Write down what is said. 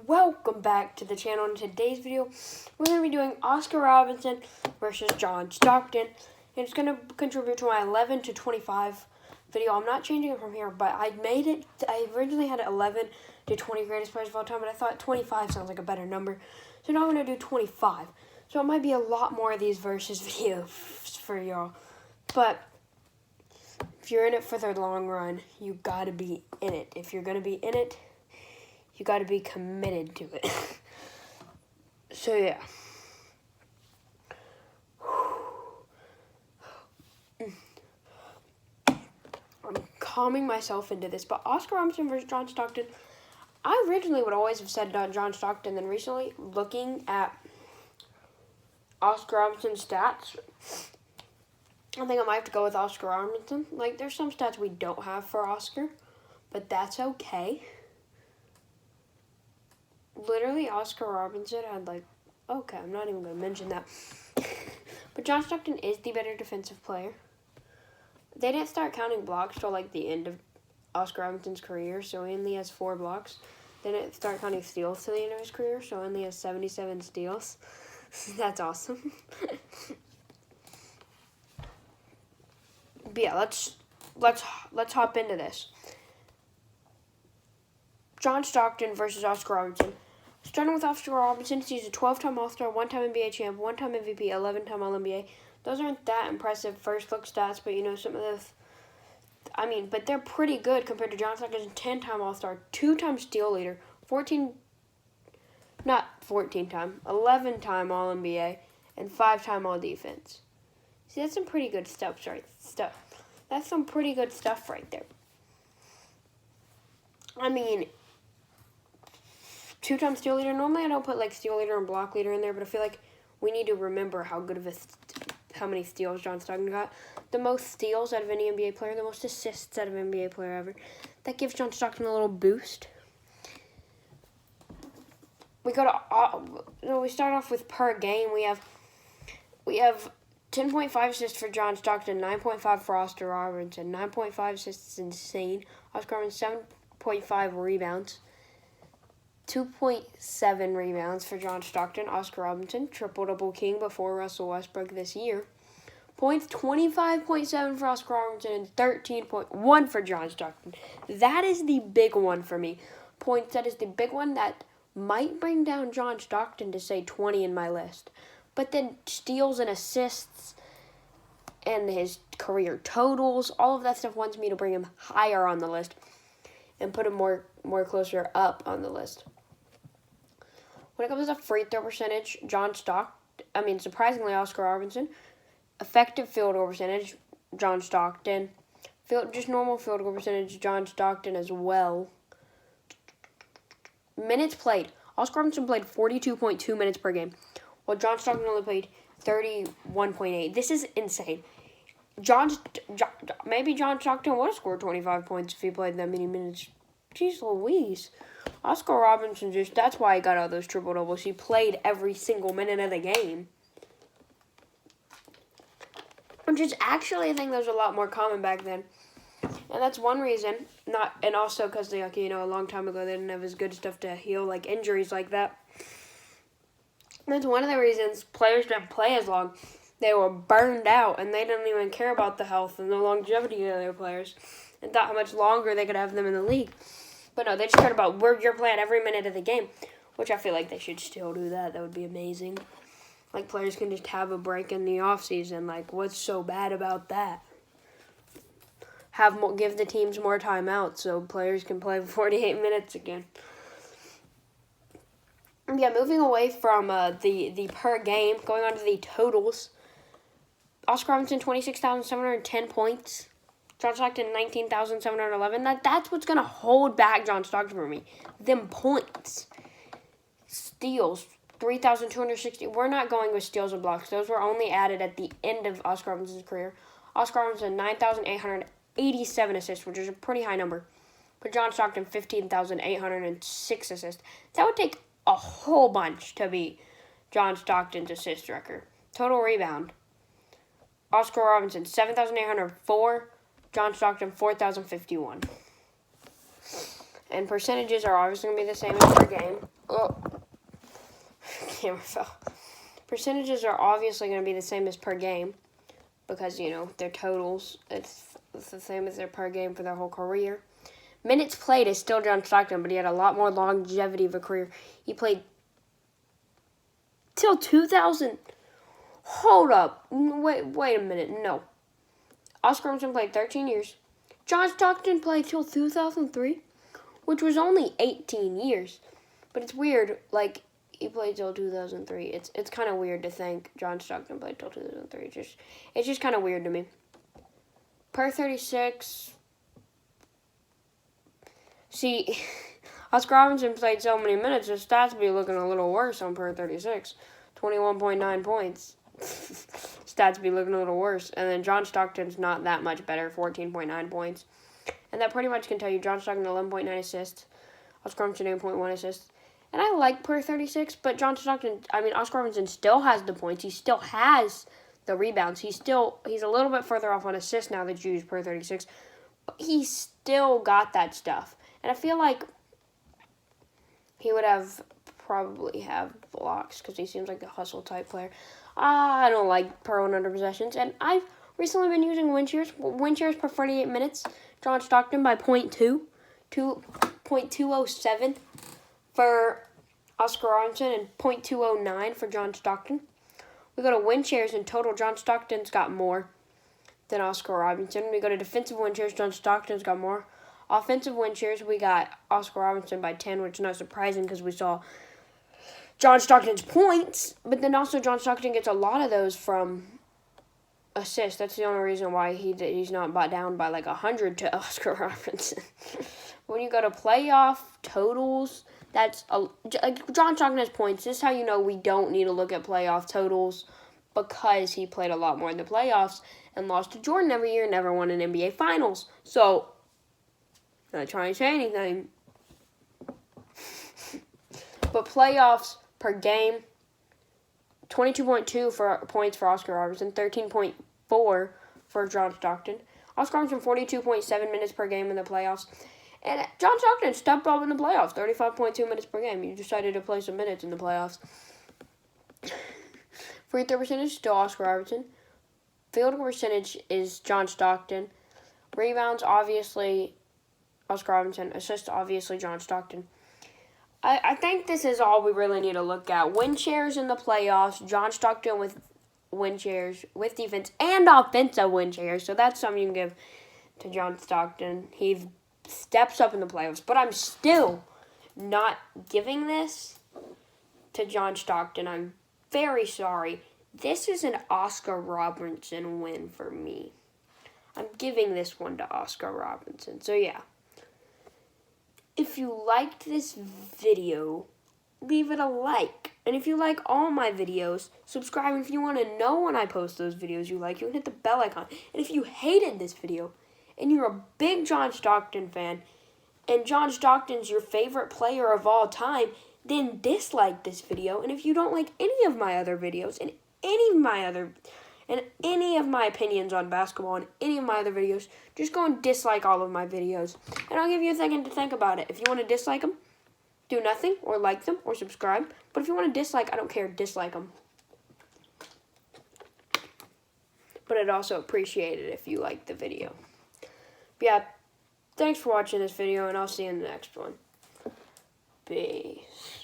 welcome back to the channel. In today's video, we're going to be doing Oscar Robertson versus John Stockton. And it's going to contribute to my 11 to 25 video. I'm not changing it from here, but I originally had 11 to 20 greatest players of all time, but I thought 25 sounds like a better number. So now I'm going to do 25. So it might be a lot more of these versus videos for y'all. But if you're in it for the long run, you got to be in it. If you're going to be in it, you got to be committed to it. So, yeah. I'm calming myself into this. But Oscar Robertson versus John Stockton, I originally would always have said John Stockton. Then recently, looking at Oscar Robertson's stats, I think I might have to go with Oscar Robertson. Like, there's some stats we don't have for Oscar, but that's okay. Literally, Oscar Robertson had, okay, I'm not even going to mention that. But John Stockton is the better defensive player. They didn't start counting blocks till, the end of Oscar Robertson's career, so he only has 4 blocks. They didn't start counting steals to the end of his career, so he only has 77 steals. That's awesome. But yeah, let's hop into this. John Stockton versus Oscar Robertson. Starting with Oscar Robertson, he's a 12-time All-Star, 1-time NBA champ, 1-time MVP, 11-time All-NBA. Those aren't that impressive first-look stats, but, some of the... but they're pretty good compared to John Stockton's 10-time All-Star, 2-time steal leader, 11-time All-NBA, and 5-time All-Defense. See, that's some pretty good stuff, That's some pretty good stuff right there. 2-time steal leader. Normally I don't put steal leader and block leader in there, but I feel like we need to remember how many steals John Stockton got. The most steals out of any NBA player, the most assists out of an NBA player ever. That gives John Stockton a little boost. We start off with per game. We have 10.5 assists for John Stockton, 9.5 for Oscar Robertson. 9.5 assists is insane. Oscar Robertson, 7.5 rebounds. 2.7 rebounds for John Stockton. Oscar Robertson, triple-double king before Russell Westbrook this year. Points, 25.7 for Oscar Robertson and 13.1 for John Stockton. That is the big one for me. Points, that is the big one that might bring down John Stockton to, say, 20 in my list. But then steals and assists and his career totals, all of that stuff wants me to bring him higher on the list and put him more closer up on the list. When it comes to free throw percentage, surprisingly, Oscar Robertson. Effective field goal percentage, John Stockton. Just normal field goal percentage, John Stockton as well. Minutes played. Oscar Robertson played 42.2 minutes per game, while John Stockton only played 31.8. This is insane. Maybe John Stockton would have scored 25 points if he played that many minutes. Jeez Louise. Oscar Robertson that's why he got all those triple doubles. He played every single minute of the game. Which is actually a thing that was a lot more common back then. And that's one reason. And also because a long time ago they didn't have as good stuff to heal injuries like that. That's one of the reasons players didn't play as long. They were burned out, and they didn't even care about the health and the longevity of their players and thought how much longer they could have them in the league. But no, they just cared about where you're playing every minute of the game, which I feel like they should still do that. That would be amazing. Players can just have a break in the offseason. What's so bad about that? Give the teams more timeouts so players can play 48 minutes again. Yeah, moving away from the per game, going on to the totals. Oscar Robertson, 26,710 points. John Stockton, 19,711. That's what's going to hold back John Stockton for me. Them points. Steals, 3,260. We're not going with steals and blocks. Those were only added at the end of Oscar Robertson's career. Oscar Robertson, 9,887 assists, which is a pretty high number. But John Stockton, 15,806 assists. That would take a whole bunch to beat John Stockton's assist record. Total rebound. Oscar Robertson, 7,804. John Stockton, 4,051. And percentages are obviously going to be the same as per game. Oh, camera fell. Percentages are obviously going to be the same as per game because, you know, their totals, it's the same as their per game for their whole career. Minutes played is still John Stockton, but he had a lot more longevity of a career. He played till 2000. Hold up. Wait a minute. No. Oscar Robertson played 13 years. John Stockton played till 2003, which was only 18 years. But it's weird, like, he played till 2003. It's kind of weird to think John Stockton played till 2003. It's just kind of weird to me. Per 36. See, Oscar Robertson played so many minutes, his stats be looking a little worse on per 36. 21.9 points. Stats be looking a little worse. And then John Stockton's not that much better, 14.9 points. And that pretty much can tell you John Stockton 11.9 assists, Oscar Robertson 8.1 assists. And I like per 36, but Oscar Robertson still has the points. He still has the rebounds. He's a little bit further off on assists now that you use per 36. But he's still got that stuff. And I feel like he would probably have blocks because he seems like a hustle type player. I don't like per 100 possessions. And I've recently been using win shares. Win shares per 48 minutes. John Stockton by 0.207 for Oscar Robertson and 0.209 for John Stockton. We go to win shares in total. John Stockton's got more than Oscar Robertson. We go to defensive win shares. John Stockton's got more. Offensive win shares, we got Oscar Robertson by 10, which is not surprising because we saw John Stockton's points, but then also John Stockton gets a lot of those from assists. That's the only reason why he's not bought down by like 100 to Oscar Robertson. When you go to playoff totals, like John Stockton has points. This is how you know we don't need to look at playoff totals because he played a lot more in the playoffs and lost to Jordan every year and never won an NBA Finals. So, not trying to say anything. But playoffs per game, 22.2 points for Oscar Robertson, 13.4 for John Stockton. Oscar Robertson, 42.7 minutes per game in the playoffs. And John Stockton stepped up in the playoffs, 35.2 minutes per game. You decided to play some minutes in the playoffs. Free throw percentage, still Oscar Robertson. Field goal percentage is John Stockton. Rebounds, obviously, Oscar Robertson. Assists, obviously, John Stockton. I think this is all we really need to look at. Win shares in the playoffs, John Stockton with win shares, with defense, and offensive win shares. So that's something you can give to John Stockton. He steps up in the playoffs. But I'm still not giving this to John Stockton. I'm very sorry. This is an Oscar Robertson win for me. I'm giving this one to Oscar Robertson. So, yeah. If you liked this video, leave it a like. And if you like all my videos, subscribe. If you want to know when I post those videos you like, you can hit the bell icon. And if you hated this video, and you're a big John Stockton fan, and John Stockton's your favorite player of all time, then dislike this video. And if you don't like any of my other videos, and any of my opinions on basketball and any of my other videos, just go and dislike all of my videos. And I'll give you a second to think about it. If you want to dislike them, do nothing, or like them, or subscribe. But if you want to dislike, I don't care, dislike them. But I'd also appreciate it if you liked the video. But yeah, thanks for watching this video, and I'll see you in the next one. Peace.